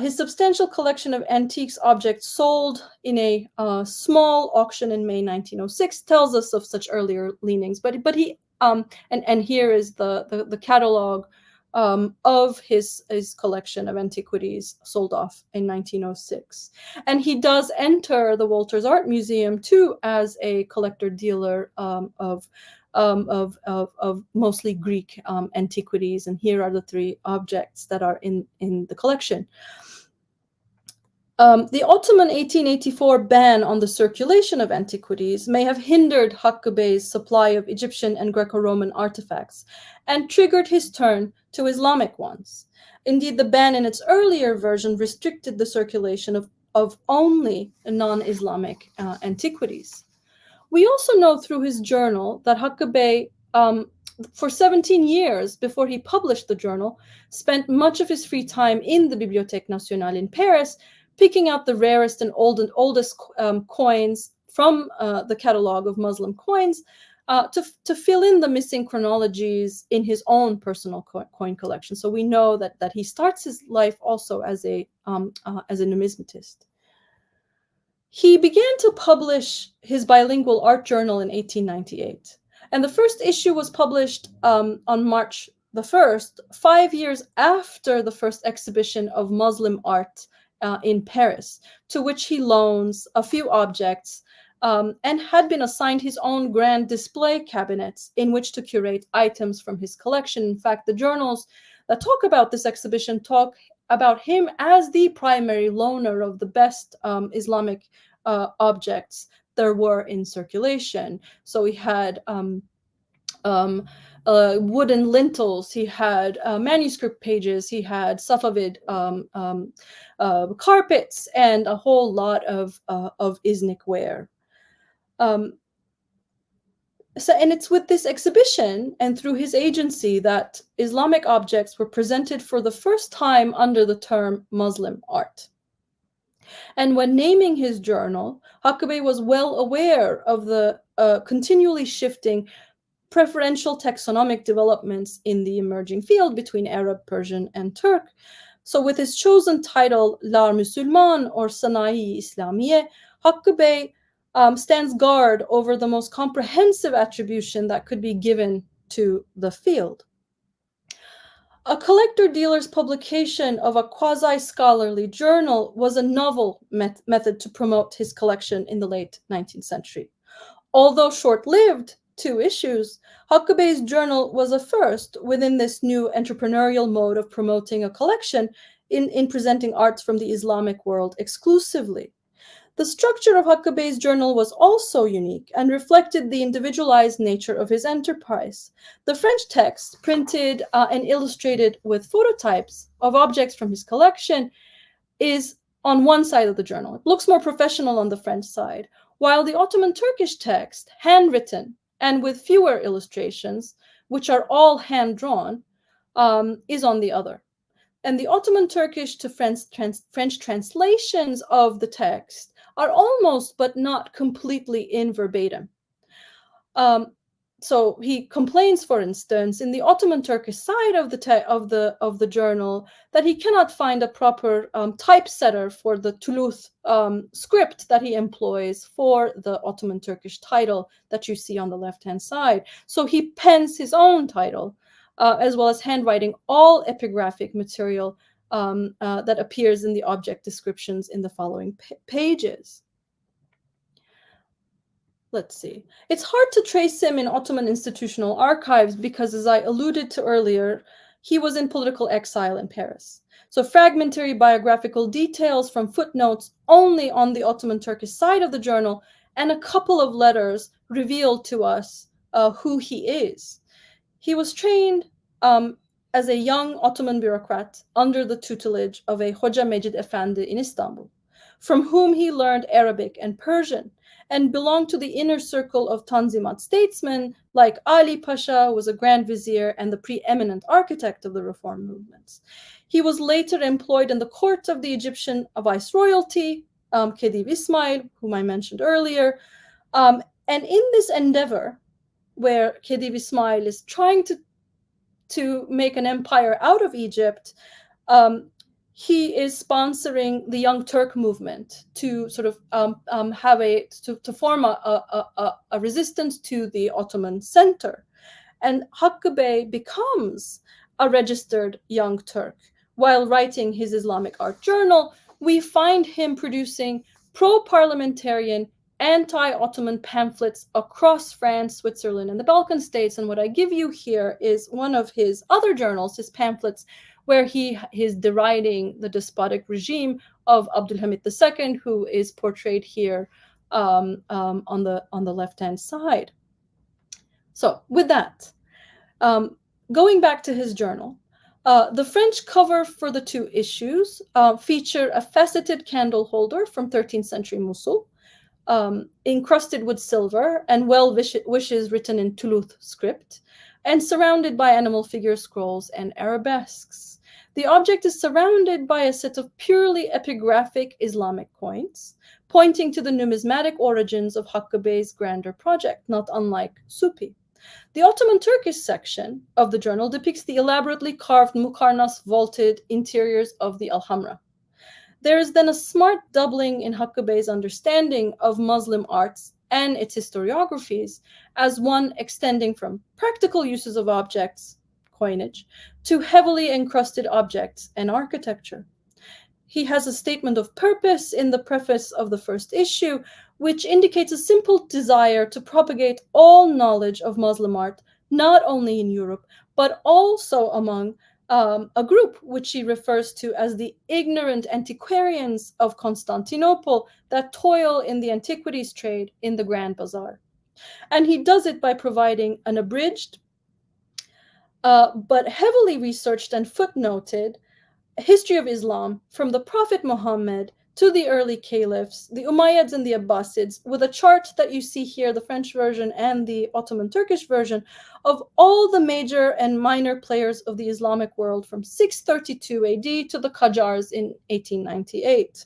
His substantial collection of antiques objects sold in a small auction in May 1906 tells us of such earlier leanings. But he and here is the catalog of his collection of antiquities sold off in 1906. And he does enter the Walters Art Museum too as a collector dealer of mostly Greek antiquities. And here are the 3 objects that are in the collection. The Ottoman 1884 ban on the circulation of antiquities may have hindered Hak Bey's supply of Egyptian and Greco-Roman artifacts and triggered his turn to Islamic ones. Indeed, the ban in its earlier version restricted the circulation of only non-Islamic antiquities. We also know through his journal that Hak Bey, for 17 years before he published the journal, spent much of his free time in the Bibliothèque Nationale in Paris, picking out the rarest and oldest coins from the catalog of Muslim coins to fill in the missing chronologies in his own personal coin collection. So we know that he starts his life also as a numismatist. He began to publish his bilingual art journal in 1898, and the first issue was published on March the 1st, 5 years after the first exhibition of Muslim art in Paris, to which he loans a few objects and had been assigned his own grand display cabinets in which to curate items from his collection. In fact, the journals that talk about this exhibition talk about him as the primary loaner of the best Islamic objects there were in circulation. So he had wooden lintels, he had manuscript pages, he had Safavid carpets, and a whole lot of Iznik ware. And it's with this exhibition and through his agency that Islamic objects were presented for the first time under the term Muslim art. And when naming his journal, Hak Bey was well aware of the continually shifting preferential taxonomic developments in the emerging field between Arab, Persian, and Turk. So with his chosen title, L'Art Musulman, or Sanayi Islamiye, Hak Bey stands guard over the most comprehensive attribution that could be given to the field. A collector dealer's publication of a quasi-scholarly journal was a novel method to promote his collection in the late 19th century. Although short-lived, 2 issues, Hak Bey's journal was a first within this new entrepreneurial mode of promoting a collection in presenting arts from the Islamic world exclusively. The structure of Hak Bey's journal was also unique and reflected the individualized nature of his enterprise. The French text, printed and illustrated with phototypes of objects from his collection, is on one side of the journal. It looks more professional on the French side, while the Ottoman Turkish text, handwritten and with fewer illustrations, which are all hand-drawn, is on the other. And the Ottoman Turkish to French translations of the text are almost but not completely in verbatim. So he complains, for instance, in the Ottoman Turkish side of the journal, that he cannot find a proper typesetter for the Toulouse script that he employs for the Ottoman Turkish title that you see on the left-hand side. So he pens his own title, as well as handwriting all epigraphic material that appears in the object descriptions in the following pages. let's see. It's hard to trace him in Ottoman institutional archives because, as I alluded to earlier, he was in political exile in Paris. So fragmentary biographical details from footnotes only on the Ottoman Turkish side of the journal and a couple of letters reveal to us who he is. He was trained as a young Ottoman bureaucrat under the tutelage of a Hoca Mecid Efendi in Istanbul, from whom he learned Arabic and Persian, and belonged to the inner circle of Tanzimat statesmen like Ali Pasha, who was a grand vizier and the preeminent architect of the reform movements. He was later employed in the court of the Egyptian viceroyalty, Khedive Ismail, whom I mentioned earlier. And in this endeavor, where Khedive Ismail is trying to make an empire out of Egypt, he is sponsoring the Young Turk movement to sort of to form a resistance to the Ottoman center. And Hak Bey becomes a registered Young Turk. While writing his Islamic art journal, we find him producing pro-parliamentarian, anti-Ottoman pamphlets across France, Switzerland, and the Balkan states. And what I give you here is one of his other journals, his pamphlets, where he is deriding the despotic regime of Abdülhamid II, who is portrayed here on the left-hand side. So with that, going back to his journal, the French cover for the two issues feature a faceted candle holder from 13th century Mosul, encrusted with silver and well wishes written in Toulouse script, and surrounded by animal figure scrolls and arabesques. The object is surrounded by a set of purely epigraphic Islamic coins, pointing to the numismatic origins of Hak Bey's grander project, not unlike Supi. The Ottoman Turkish section of the journal depicts the elaborately carved Mukarnas vaulted interiors of the Alhambra. There is then a smart doubling in Hak Bey's understanding of Muslim arts and its historiographies as one extending from practical uses of objects, coinage, to heavily encrusted objects and architecture. He has a statement of purpose in the preface of the first issue, which indicates a simple desire to propagate all knowledge of Muslim art, not only in Europe, but also among a group which he refers to as the ignorant antiquarians of Constantinople that toil in the antiquities trade in the Grand Bazaar. And he does it by providing an abridged, but heavily researched and footnoted history of Islam from the Prophet Muhammad to the early caliphs, the Umayyads and the Abbasids, with a chart that you see here, the French version and the Ottoman Turkish version, of all the major and minor players of the Islamic world from 632 AD to the Qajars in 1898.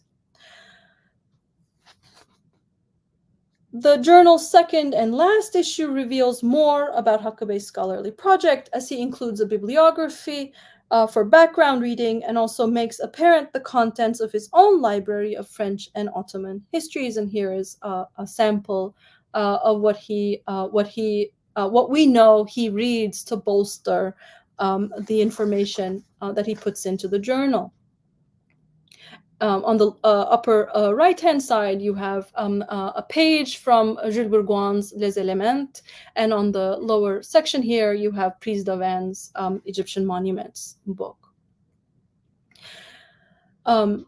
The journal's second and last issue reveals more about Hak Bey's scholarly project, as he includes a bibliography for background reading and also makes apparent the contents of his own library of French and Ottoman histories. And here is a sample of what we know he reads to bolster the information that he puts into the journal. On the upper right-hand side, you have a page from Jules Bourgoin's Les Éléments, and on the lower section here, you have Prise d'Aven's Egyptian Monuments book. In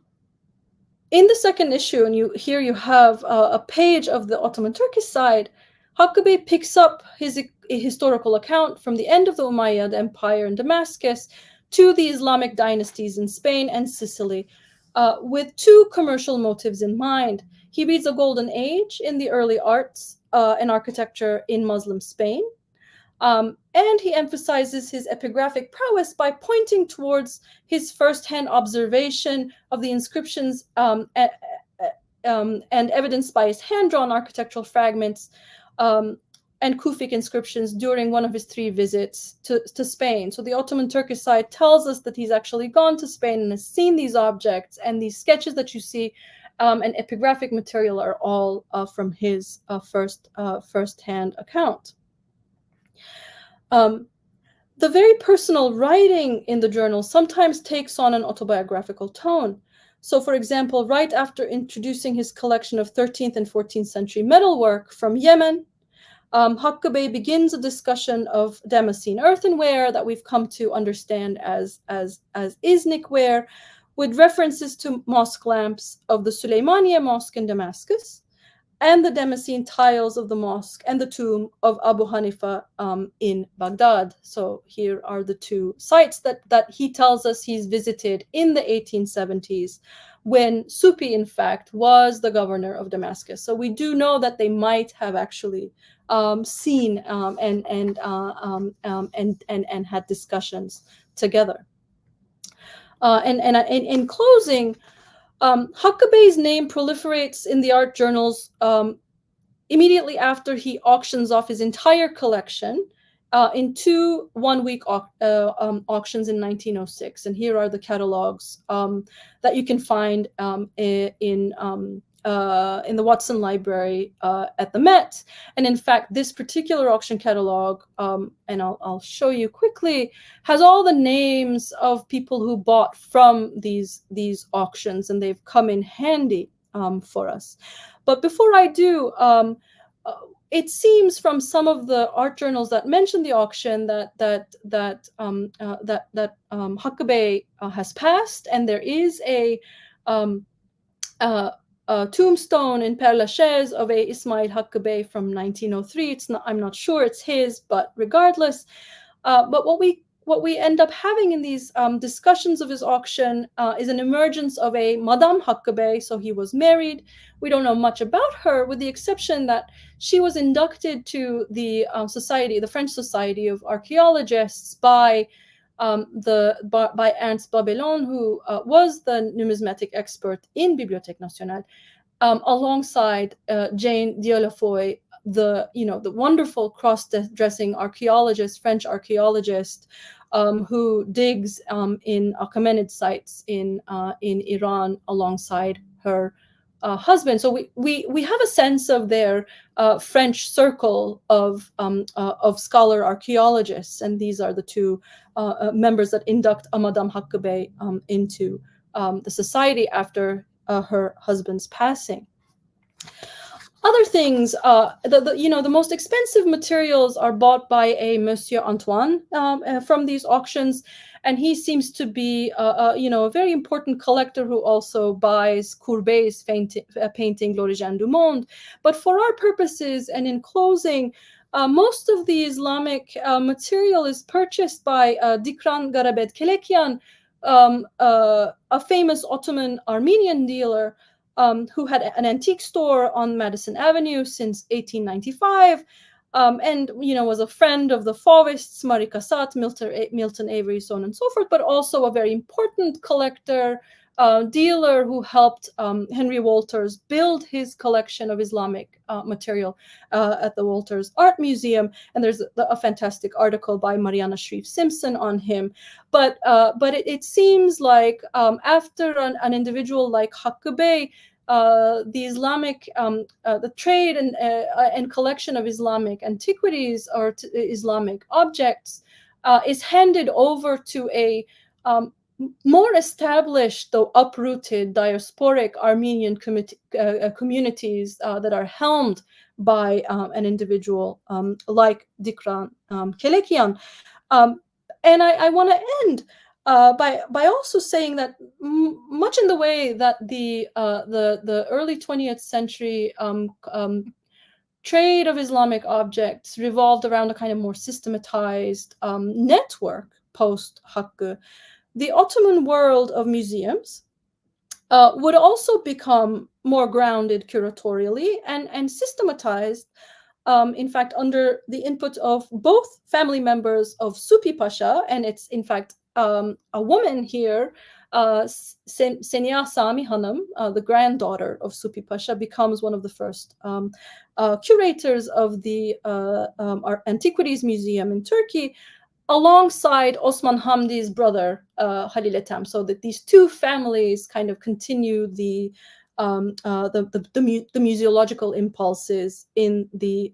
the second issue, and here you have a page of the Ottoman Turkish side, Hak Bey picks up his historical account from the end of the Umayyad Empire in Damascus to the Islamic dynasties in Spain and Sicily, with two commercial motives in mind. He reads a golden age in the early arts and architecture in Muslim Spain, and he emphasizes his epigraphic prowess by pointing towards his first-hand observation of the inscriptions and evidenced by his hand-drawn architectural fragments and Kufic inscriptions during one of his 3 visits to Spain. So the Ottoman Turkish side tells us that he's actually gone to Spain and has seen these objects, and these sketches that you see and epigraphic material are all from his first-hand account. The very personal writing in the journal sometimes takes on an autobiographical tone. So, for example, right after introducing his collection of 13th and 14th century metalwork from Yemen, Hak Bey begins a discussion of Damascene earthenware that we've come to understand as Iznikware, with references to mosque lamps of the Süleymaniye Mosque in Damascus, and the Damascene tiles of the mosque and the tomb of Abu Hanifa in Baghdad. So here are the two sites that he tells us he's visited in the 1870s, when Supi, in fact, was the governor of Damascus. So we do know that they might have actually seen and had discussions together. And in closing, Hak Bey's name proliferates in the art journals immediately after he auctions off his entire collection in two one-week auctions in 1906. And here are the catalogs that you can find in the Watson Library at the Met. And in fact, this particular auction catalog, and I'll show you quickly, has all the names of people who bought from these auctions, and they've come in handy for us. But before I do, it seems from some of the art journals that mention the auction that Hak Bey has passed, and there is a tombstone in Père Lachaise of a Ismail Hak Bey from 1903. I'm not sure it's his, but regardless. But what we end up having in these discussions of his auction is an emergence of a Madame Hak Bey. So he was married. We don't know much about her, with the exception that she was inducted to the French Society of Archaeologists by Ernst Babylon, who was the numismatic expert in Bibliothèque Nationale, alongside Jane Dieulafoy, the wonderful cross-dressing archaeologist, French archaeologist, who digs in Achaemenid sites in Iran alongside her husband. So we have a sense of their French circle of scholar archaeologists, and these are the two members that induct Madame Hak Bey into the society after her husband's passing. Other things, the most expensive materials are bought by a Monsieur Antoine from these auctions, and he seems to be a very important collector who also buys Courbet's painting L'Origine du Monde. But for our purposes, and in closing, most of the Islamic material is purchased by Dikran Garabed Kelekian, a famous Ottoman Armenian dealer who had an antique store on Madison Avenue since 1895, and was a friend of the Fauvists, Marie Cassatt, Milton Avery, so on and so forth, but also a very important collector, dealer who helped Henry Walters build his collection of Islamic material at the Walters Art Museum. And there's a fantastic article by Mariana Shreve Simpson on him. But it seems like after an individual like Hak Bey, the Islamic, the trade and collection of Islamic antiquities or Islamic objects is handed over to a more established, though uprooted, diasporic Armenian communities that are helmed by an individual like Dikran Kelekian. And I want to end by also saying that much in the way that the early 20th century trade of Islamic objects revolved around a kind of more systematized network post-Hak, the Ottoman world of museums would also become more grounded curatorially and systematized, in fact, under the input of both family members of Supi Pasha, and it's, in fact, a woman here, Senia Sami Hanım, the granddaughter of Supi Pasha, becomes one of the first curators of the Antiquities Museum in Turkey, alongside Osman Hamdi's brother, Halil Ethem, so that these two families kind of continue the museological impulses in the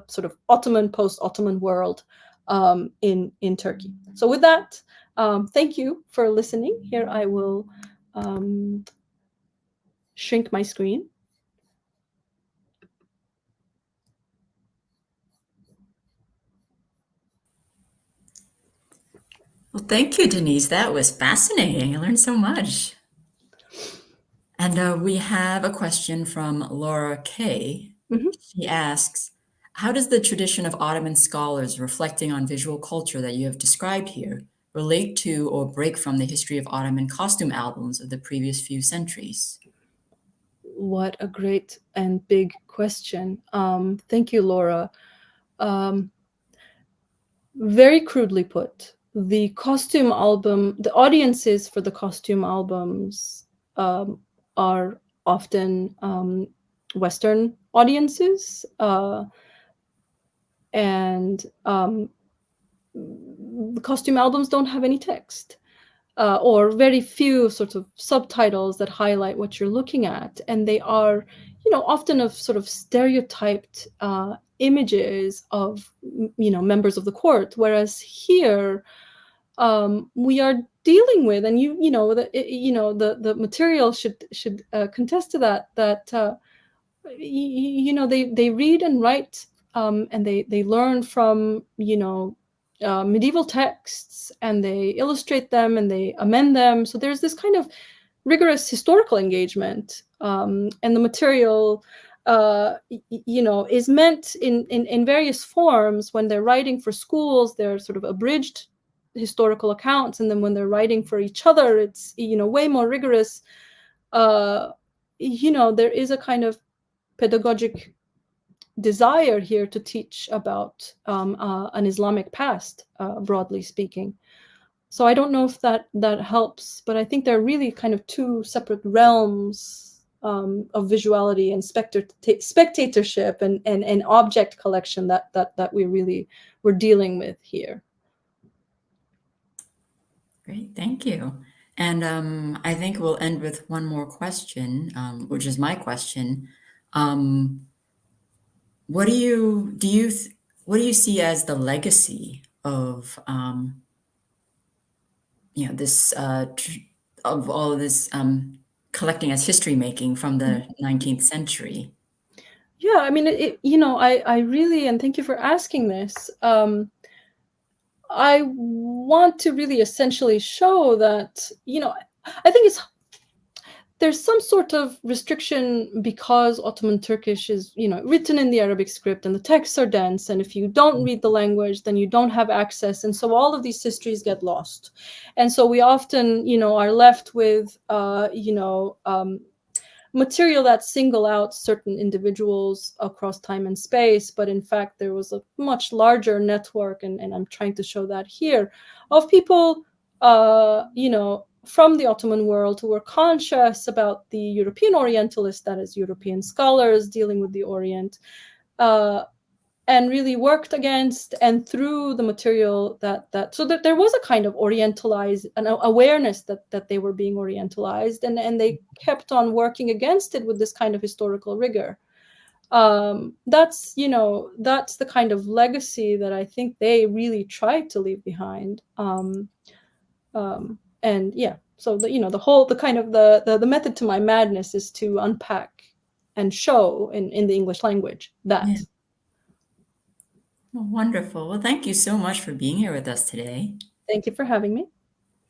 sort of Ottoman, post-Ottoman world in Turkey. So with that, Thank you for listening. Here I will shrink my screen. Well, thank you, Deniz. That was fascinating. I learned so much. And we have a question from Laura K. Mhm. She asks, how does the tradition of Ottoman scholars reflecting on visual culture that you have described here relate to or break from the history of Ottoman costume albums of the previous few centuries? What a great and big question. Thank you, Laura. Very crudely put, the costume album, the audiences for the costume albums are often Western audiences, and the costume albums don't have any text. Or very few sort of subtitles that highlight what you're looking at. And they are, often of sort of stereotyped images of, members of the court. Whereas here, we are dealing with, and the material should contest to that they read and write, and they learn from medieval texts, and they illustrate them and they amend them. So there's this kind of rigorous historical engagement, and the material is meant in various forms. When they're writing for schools, they're sort of abridged historical accounts, and then when they're writing for each other, it's way more rigorous. There is a kind of pedagogic desire here to teach about an Islamic past, broadly speaking. So I don't know if that helps, but I think there are really kind of two separate realms of visuality and spectatorship and object collection that we're dealing with here. Great, thank you. And I think we'll end with one more question, which is my question. What do you see as the legacy of this of all of this collecting as history making from the 19th century? Yeah, I mean, I really, and thank you for asking this. I want to really essentially show that, I think there's some sort of restriction because Ottoman Turkish is, written in the Arabic script and the texts are dense. And if you don't read the language, then you don't have access. And so all of these histories get lost. And so we often, are left with, material that single out certain individuals across time and space. But in fact, there was a much larger network, and I'm trying to show that here, of people, from the Ottoman world who were conscious about the European Orientalists, that is, European scholars dealing with the Orient, and really worked against and through the material so that there was a kind of orientalized, an awareness that they were being orientalized, and they kept on working against it with this kind of historical rigor. That's the kind of legacy that I think they really tried to leave behind. And yeah, so the method to my madness is to unpack and show in the English language that. Yeah. Well, wonderful. Well, thank you so much for being here with us today. Thank you for having me.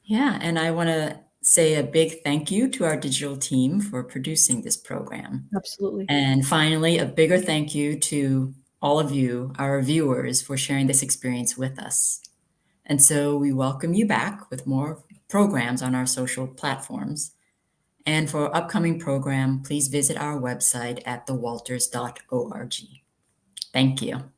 Yeah, and I want to say a big thank you to our digital team for producing this program. Absolutely. And finally, a bigger thank you to all of you, our viewers, for sharing this experience with us. And so we welcome you back with more programs on our social platforms. And for upcoming program, please visit our website at thewalters.org. Thank you.